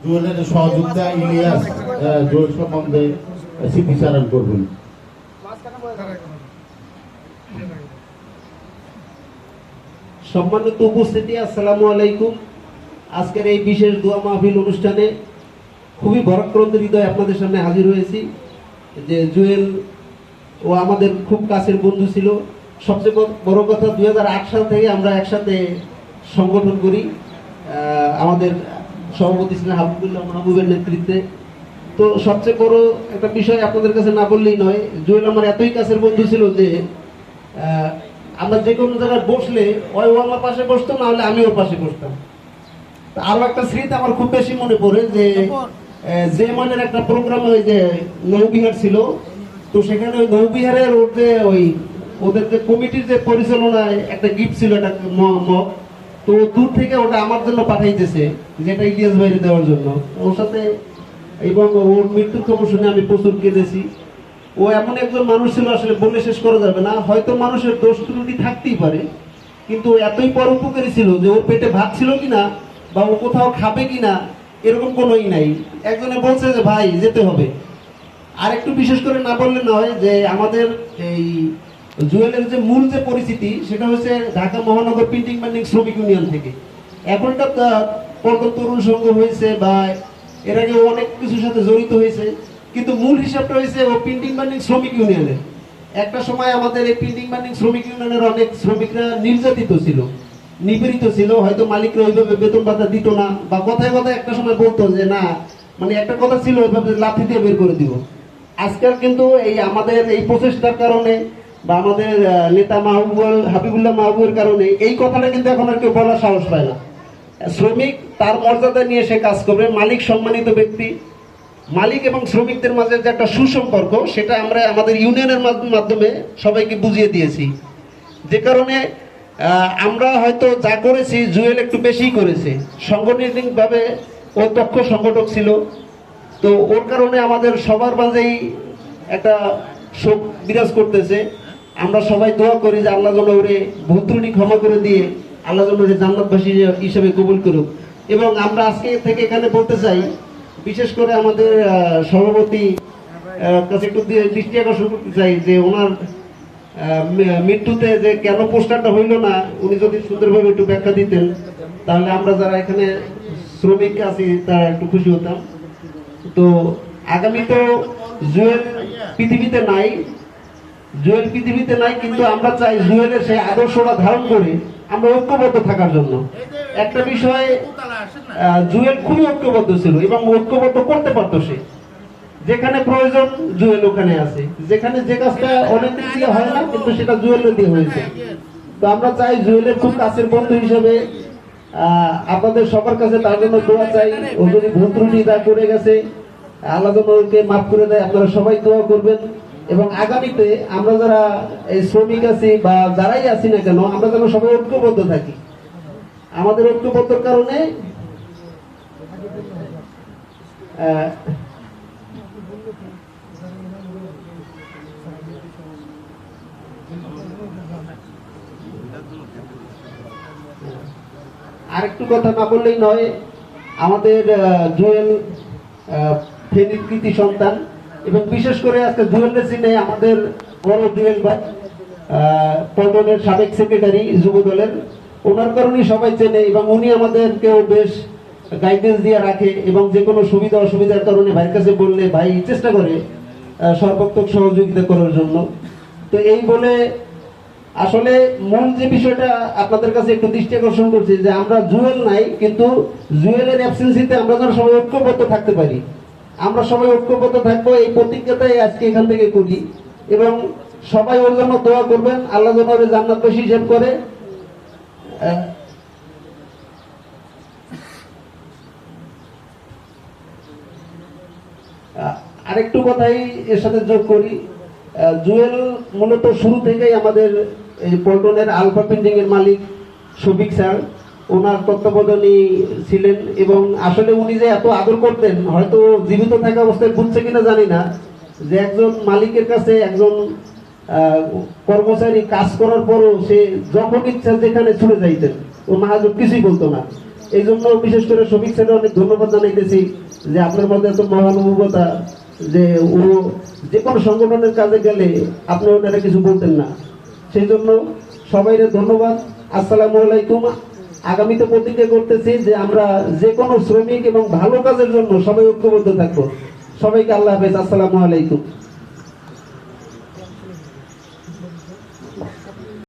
জুয়েলের সহযোগিতা ইলিয়াস জুয়েল সম্বন্ধে স্মৃতিচারণ করবেন। সম্মানিত উপস্থিতি, আসসালামু আলাইকুম। আজকের এই বিশেষ দোয়া মাহফিল অনুষ্ঠানে খুবই ভারাক্রান্ত হৃদয়ে আপনাদের সামনে হাজির হয়েছি। যে জুয়েল ও আমাদের খুব কাছের বন্ধু ছিল। সবচেয়ে বড় কথা, 2008 সাল থেকে আমরা একসাথে সংগঠন করি। আমাদের সভাপতি ছিলেন হাবিবুল্লাহ মাহবুবের নেতৃত্বে। তো সবচেয়ে বড় একটা বিষয় আপনাদের কাছে না বললেই নয়, জুয়েল আমার এতই কাছের বন্ধু ছিল যে আমরা যে কোনো জায়গায় বসলে ওই আমার পাশে বসতো, না হলে আমি ওর পাশে বসতাম। আরো একটা স্মৃতি আমার খুব বেশি মনে পড়ে যে মানের একটা প্রোগ্রাম, ওই যে নৌবিহার ছিল, তো সেখানে ওই নৌবিহারের ওদের যে কমিটির যে পরিচালনায় একটা গিফট ছিল, একটা মগ, তো দূর থেকে ওটা আমার জন্য পাঠাইতেছে, যেটা ইলিয়াস ভাইরে দেওয়ার জন্য ওর সাথে। এবং ওর মৃত্যুর খবর শুনে আমি প্রচুর কেঁদেছি। ও এমন একজন মানুষ ছিল, আসলে বলে শেষ করা যাবে না। হয়তো মানুষের দোষ ত্রুটি থাকতেই পারে, কিন্তু এতই পরোপকারী ছিল যে ওর পেটে ভাত ছিল কিনা বা ও কোথাও খাবে কিনা এরকম কোনোই নাই। একজনে বলছে যে ভাই যেতে হবে। আর একটু বিশেষ করে না বললে নয় যে আমাদের এই জুয়েলের যে মূল যে পরিচিতি, সেটা হচ্ছে ঢাকা মহানগর প্রিন্টিং বান্ডিং শ্রমিক ইউনিয়ন থেকে। এখনটা পল্টন তরুণ সংঘ হয়েছে বা এর আগে অনেক কিছুর সাথে জড়িত হয়েছে, কিন্তু মূল হিসাবটা হয়েছে ও প্রিন্টিং বান্ডিং শ্রমিক ইউনিয়নের। একটা সময় আমাদের এই প্রিন্টিং বান্ডিং শ্রমিক ইউনিয়নের অনেক শ্রমিকরা নির্যাতিত ছিল, নিপীড়িত ছিল। হয়তো মালিকরা ওইভাবে বেতন ভাতা দিত না, বা কথায় কথায় একটা সময় বলতো যে না, মানে একটা কথা ছিল ওইভাবে লাঠি দিয়ে বের করে দিব। আজকাল কিন্তু এই আমাদের এই প্রচেষ্টার কারণে বা আমাদের নেতা হাবিবুল্লাহ মাহবুবের কারণে এই কথাটা কিন্তু এখন আর কেউ বলার সাহস পায় না। শ্রমিক তার মর্যাদা নিয়ে সে কাজ করবে। মালিক সম্মানিত ব্যক্তি। মালিক এবং শ্রমিকদের মাঝে যে একটা সুসম্পর্ক, সেটা আমরা আমাদের ইউনিয়নের মাধ্যমে সবাইকে বুঝিয়ে দিয়েছি। যে কারণে আমরা হয়তো যা করেছি, জুয়েল একটু বেশি করেছে। সাংগঠনিকভাবে ও দক্ষ সংগঠক ছিল, তো ওর কারণে আমাদের সবার মাঝেই একটা শোক বিরাজ করতেছে। আমরা সবাই দোয়া করি যে আল্লাহ যেন ওরে ভুল ত্রুটি ক্ষমা করে দিয়ে আল্লাহ যেন ওরে জান্নাতবাসী হিসেবে কবুল করুক। এবং আমরা আজকে থেকে এখানে বলতে চাই, বিশেষ করে আমাদের সভাপতি কাছে একটু দৃষ্টি আকর্ষণ করতে চাই যে ওনার মৃত্যুতে যে কেন পোস্টারটা হইল না, উনি যদি সুন্দরভাবে একটু ব্যাখ্যা দিতেন, তাহলে আমরা যারা এখানে শ্রমিক আছি তারা একটু খুশি হতাম। তো আগামী তো জুয়েল পৃথিবীতে নাই, কিন্তু আমরা চাই জুয়েলের সেই আদর্শটা ধারণ করে আমরা ঐক্যবদ্ধ থাকার জন্য। একটা বিষয়, জুয়েল খুবই ঐক্যবদ্ধ ছিল এবং ঐক্যবদ্ধ করতে পারতো সে। যেখানে প্রয়োজন জুয়েল ওখানে আছে, যেখানে যে কাজটা অনেক দিয়ে হয় না, কিন্তু সেটা জুয়েলের দিয়ে হয়েছে। তো আমরা চাই জুয়েলের খুব কাছের বন্ধু হিসেবে আপনাদের সবার কাছে তার জন্য দোয়া চাই। ও যদি ভুল ত্রুটি যা করে গেছে, আল্লাহ যেন ওকে মাফ করে দেয়। আপনারা সবাই দোয়া করবেন। এবং আগামীতে আমরা যারা এই শ্রমিক আছি বা যারাই আছি না কেন, আমরা যেন সবাই ঐক্যবদ্ধ থাকি। আমাদের ঐক্যবদ্ধর কারণে আরেকটু কথা না বললেই নয়, আমাদের জুয়েল ফেনীর কৃতি সন্তান, এবং বিশেষ করে আজকে জুয়েলের চিনে আমাদের বড় জুয়েল ভাই, পল্টনের সাবেক সেক্রেটারি যুব দলের, ওনার কারণেই সবাই চেনে। এবং উনি আমাদেরকেও বেশ গাইডেন্স দিয়ে রাখে, এবং যে কোনো সুবিধা অসুবিধার কারণে ভাইয়ের কাছে বললে ভাই চেষ্টা করে সর্বাত্মক সহযোগিতা করার জন্য। তো এই বলে আসলে মূল যে বিষয়টা আপনাদের কাছে একটু দৃষ্টি আকর্ষণ করছি, যে আমরা জুয়েল নাই, কিন্তু জুয়েলের অ্যাবসেন্সিতে আমরা যেন সবাই ঐক্যবদ্ধ থাকতে পারি। আমরা সবাই ঐক্যবদ্ধ থাকবো, এই প্রতিজ্ঞাটাই আজকে এখান থেকে করি। এবং সবাই ওর জন্য দোয়া করবেন, আল্লাহ যেন ওর জান্নাতবাসী হিসেব করে। আরেকটু কথাই এর সাথে যোগ করি, জুয়েল মূলত শুরু থেকেই আমাদের এই পল্টনের আলফা প্রিন্টিং এর মালিক শফিক স্যার, ওনার তত্ত্বাবধানে ছিলেন। এবং আসলে উনি যে এত আদর করতেন, হয়তো জীবিত থাকা অবস্থায় বুঝছে কিনা জানি না, যে একজন মালিকের কাছে একজন কর্মচারী কাজ করার পরও সে যখন ইচ্ছা যেখানে ছুটে যাইতেন, ও মাহাজন কিছুই বলতো না। এই জন্য বিশেষ করে শফিক স্যারের অনেক ধন্যবাদ জানাইতেছি যে আপনার মধ্যে এত মহানুভবতা, যে ও যে কোনো সংগঠনের কাজে গেলে আপনি ওনারা কিছু বলতেন না। সেই জন্য সবাইকে ধন্যবাদ। আসসালামু আলাইকুম। আগামীতে প্রতিজ্ঞা করতেছি যে আমরা যে কোনো শ্রমিক এবং ভালো কাজের জন্য সবাই ঐক্যবদ্ধ থাকবো। সবাইকে আল্লাহ হাফেজ। আসসালামু আলাইকুম।